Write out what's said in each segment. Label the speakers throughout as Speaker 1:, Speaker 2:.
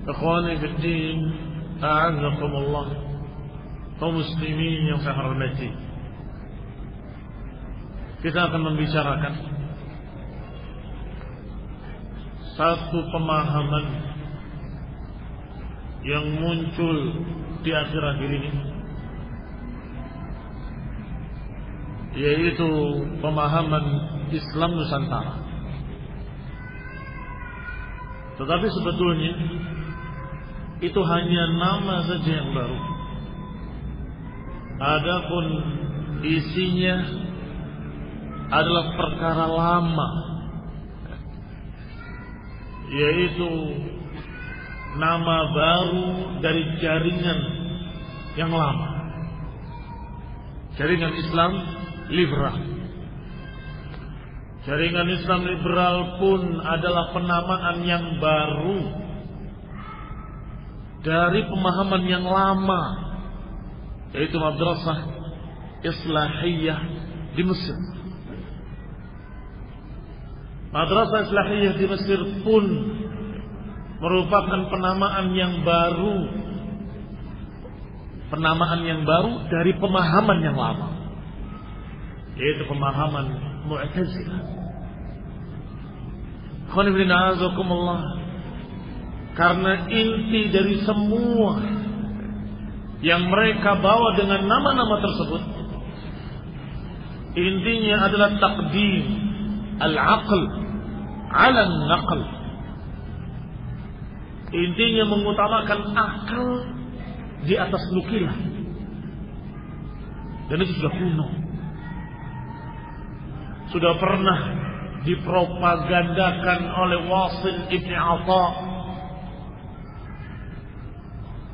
Speaker 1: Ikhwani fi din, a'azzakumullah, kaum muslimin yang saya hormati. Kita akan membicarakan satu pemahaman yang muncul di akhir-akhir ini, yaitu pemahaman Islam Nusantara. Tetapi sebetulnya itu hanya nama saja yang baru. Adapun isinya adalah perkara lama, yaitu nama baru dari jaringan yang lama, jaringan Islam liberal. Jaringan Islam liberal pun adalah penamaan yang baru dari pemahaman yang lama, yaitu madrasah Islahiyah di Mesir. Madrasah Islahiyah di Mesir pun merupakan penamaan yang baru dari pemahaman yang lama, yaitu pemahaman Mu'tazilah. Karena inti dari semua yang mereka bawa dengan nama-nama tersebut, intinya adalah taqdim al-aql ala an-naql. Intinya mengutamakan akal di atas nukilan. Dan itu sudah kuno, sudah pernah dipropagandakan oleh Wasil ibn Atha,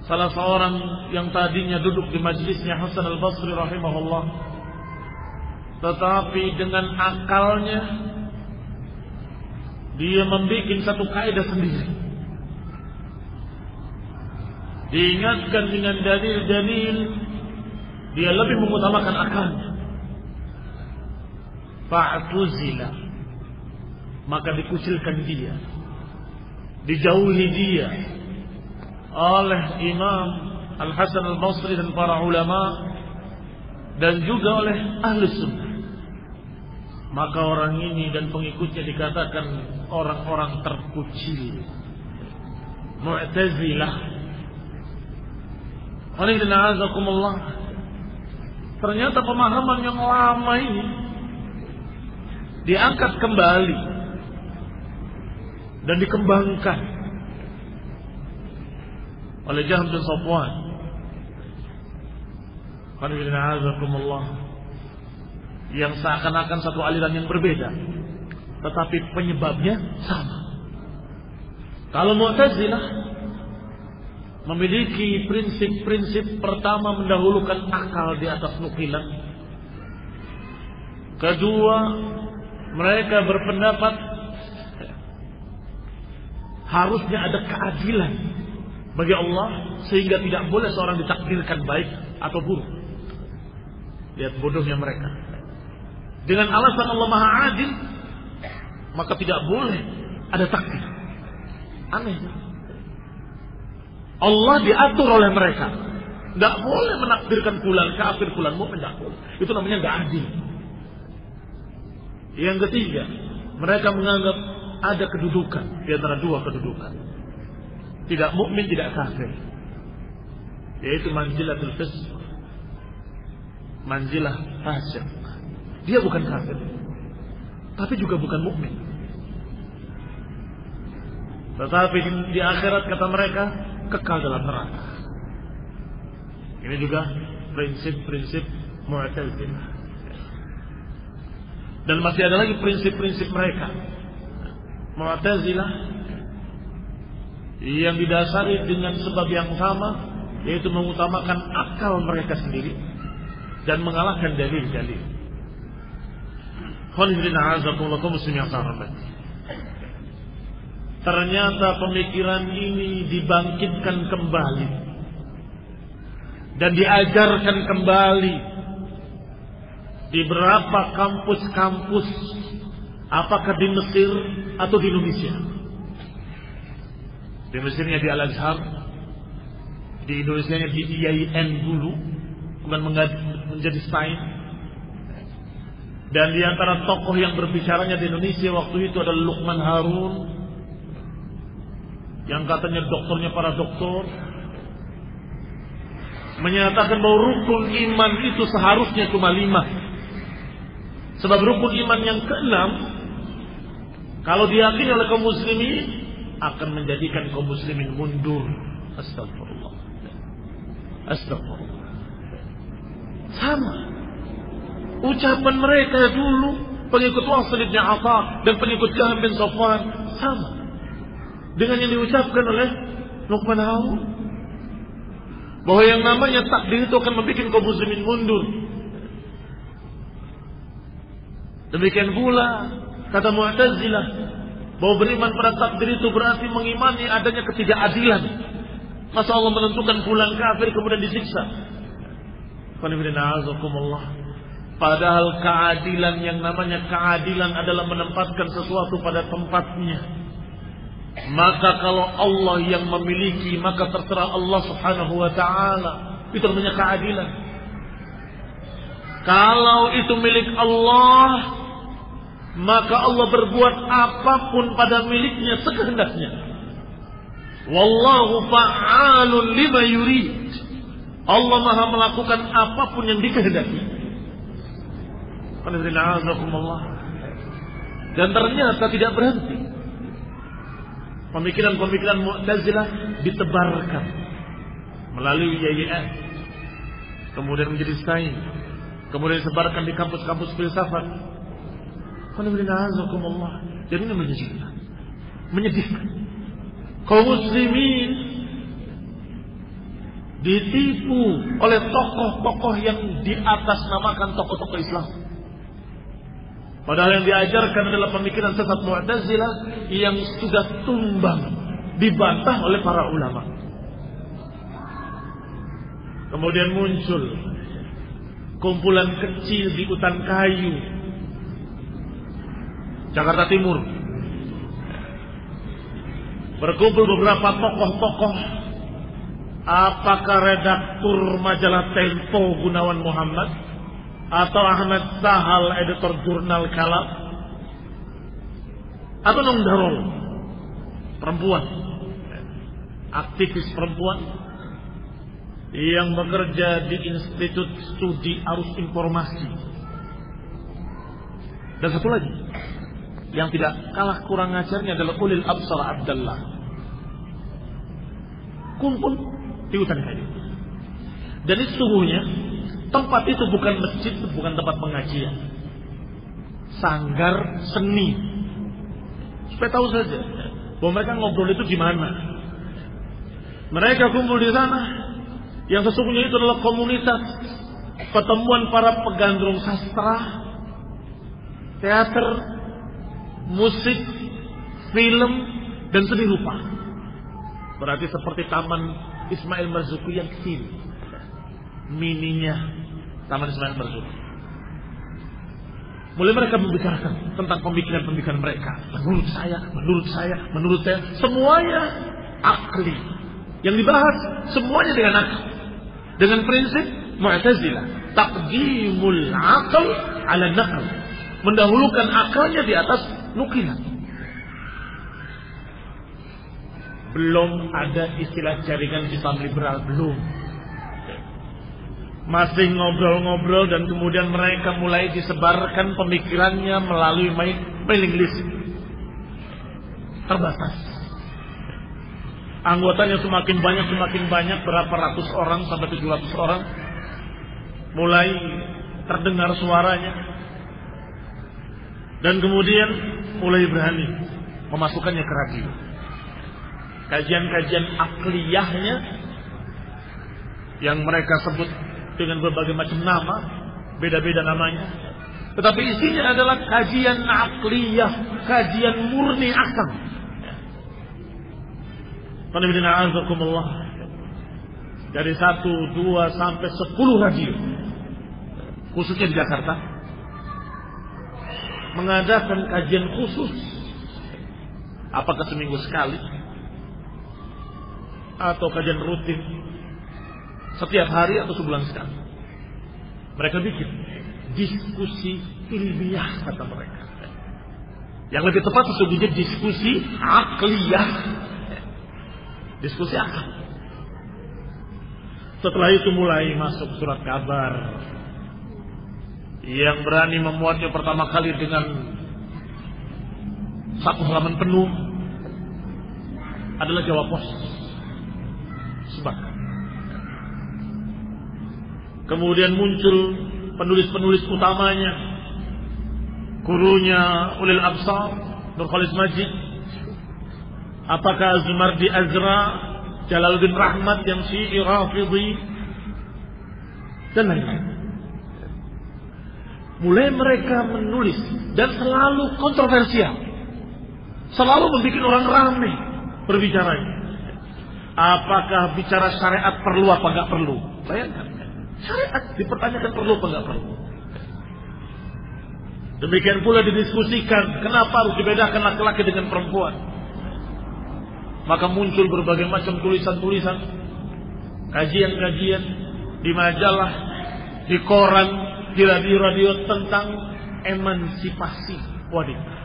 Speaker 1: salah seorang yang tadinya duduk di majlisnya Hasan al-Basri rahimahullah, tetapi dengan akalnya dia membuat satu kaidah sendiri. Diingatkan dengan dalil-dalil, dia lebih mengutamakan akalnya. Fa'tuzila, maka dikucilkan dia, dijauhi dia oleh Imam Al-Hasan Al-Basri dan para ulama, dan juga oleh ahli sunnah. Maka orang ini dan pengikutnya dikatakan orang-orang terkucil, Mu'tazilah. Ternyata pemahaman yang lama ini diangkat kembali dan dikembangkan oleh Jahm bin Safwan. Yang seakan-akan satu aliran yang berbeda, tetapi penyebabnya sama. Kalau Mu'tazilah memiliki prinsip-prinsip, pertama mendahulukan akal di atas nukilan. Kedua, mereka berpendapat harusnya ada keadilan bagi Allah, sehingga tidak boleh seorang ditakdirkan baik atau buruk. Lihat bodohnya mereka. Dengan alasan Allah Maha Adil, maka tidak boleh ada takdir. Aneh. Allah diatur oleh mereka. Tidak boleh menakdirkan fulan kafir, fulan mukmin, tidak boleh. Itu namanya tidak adil. Yang ketiga, mereka menganggap ada kedudukan di antara dua kedudukan. Tidak mukmin, tidak kafir, yaitu manzilatul fisq, manzilah fasik. Dia bukan kafir, tapi juga bukan mukmin. Tetapi di akhirat, kata mereka, kekal dalam neraka. Ini juga prinsip-prinsip Mu'tazilah. Dan masih ada lagi prinsip-prinsip mereka Mu'tazilah yang didasari dengan sebab yang sama, yaitu mengutamakan akal mereka sendiri dan mengalahkan dalil-dalil. Ternyata pemikiran ini dibangkitkan kembali dan diajarkan kembali di beberapa kampus-kampus, apakah di Mesir atau di Indonesia. Di Mesirnya di Al-Azhar, di Indonesianya di IAIN dulu, kemudian menjadi sains. Dan di antara tokoh yang berbicaranya di Indonesia waktu itu adalah Luqman Harun, yang katanya doktornya para doktor, menyatakan bahwa rukun iman itu seharusnya cuma 5. Sebab rukun iman yang ke-6, kalau diyakini oleh kaum muslimin, akan menjadikan kaum muslimin mundur. Astagfirullah. Astagfirullah. Sama ucapan mereka dulu, pengikut Wasil bin Atha dan pengikut Jahm bin Safwan, sama dengan yang diucapkan oleh Luqman Harun, bahwa yang namanya takdir itu akan membuat kaum muslimin mundur. Demikian pula kata Mu'tazilah, bahwa beriman pada takdir itu berarti mengimani adanya ketidakadilan. Masa Allah menentukan fulan kafir kemudian disiksa? Padahal keadilan, yang namanya keadilan adalah menempatkan sesuatu pada tempatnya. Maka kalau Allah yang memiliki, maka terserah Allah Subhanahu wa ta'ala. Itu namanya keadilan. Kalau itu milik Allah, maka Allah berbuat apapun pada miliknya sekehendaknya. Wallahu fa'alun lima yurid. Allah maha melakukan apapun yang dikehendaki. Dan ternyata tidak berhenti. Pemikiran-pemikiran Mu'tazilah ditebarkan melalui IAIN, kemudian menjadi sains, kemudian disebarkan di kampus-kampus filsafat. Jadi ini menyedihkan. Kaum muslimin ditipu oleh tokoh-tokoh yang di atas namakan tokoh-tokoh Islam. Padahal yang diajarkan adalah pemikiran sesat Mu'tazilah yang sudah tumbang, dibantah oleh para ulama. Kemudian muncul kumpulan kecil di Hutan Kayu, Jakarta Timur. Berkumpul beberapa tokoh-tokoh. Apakah redaktur majalah Tempo Gunawan Muhammad, atau Ahmad Sahal, editor jurnal Kalam, atau Nong Darul, perempuan, aktivis perempuan yang bekerja di Institut Studi Arus Informasi. Dan satu lagi yang tidak kalah kurang ajarnya adalah Ulil Absar Abdullah. Kumpul di Hutan Kayu. Dan itu sesungguhnya tempat itu bukan masjid, bukan tempat pengajian, sanggar seni. Supaya tahu saja bahwa mereka ngobrol itu di mana. Mereka kumpul di sana, yang sesungguhnya itu adalah komunitas pertemuan para pegandrung sastra, teater, musik, film, dan seni rupa. Berarti seperti Taman Ismail Marzuki yang kecil, mininya Taman Ismail Marzuki. Mulai mereka membicarakan tentang pemikiran-pemikiran mereka. Menurut saya, semuanya akli. Yang dibahas semuanya dengan akal, dengan prinsip Mu'tazilah, taqdimul aql ala naql, mendahulukan akalnya di atas nukilan. Belum ada istilah jaringan Islam liberal, belum. Masih ngobrol-ngobrol, dan kemudian mereka mulai disebarkan pemikirannya melalui mailing list terbatas. Anggotanya semakin banyak, berapa ratus orang sampai 700 orang. Mulai terdengar suaranya, dan kemudian mulai berani memasukkannya ke radio. Kajian-kajian akliyahnya yang mereka sebut dengan berbagai macam nama, beda-beda namanya, tetapi isinya adalah kajian akliyah, kajian murni akal. Dari 1, 2 sampai 10 radio, khususnya di Jakarta, mengadakan kajian khusus. Apakah seminggu sekali, atau kajian rutin setiap hari atau sebulan sekali. Mereka bikin diskusi ilmiah kata mereka. Yang lebih tepat sesungguhnya diskusi akliyah. Diskusi akal. Setelah itu mulai masuk surat kabar. Yang berani memuatnya pertama kali dengan 1 halaman penuh adalah Jawa Pos. Sebab kemudian muncul penulis-penulis utamanya, gurunya Ulil Absar, Nur Khalid Majid, apakah Zumardi Azra, Jalaluddin Rahmat yang Syi'i Rafidhi, dan lain-lain. Mulai mereka menulis dan selalu kontroversial, selalu membuat orang ramai berbicaranya. Apakah bicara syariat perlu apa enggak perlu? Bayangkan, syariat dipertanyakan perlu apa enggak perlu. Demikian pula didiskusikan kenapa harus dibedakan laki-laki dengan perempuan. Maka muncul berbagai macam tulisan-tulisan, kajian-kajian di majalah, di koran, di radio-radio tentang emansipasi wanita.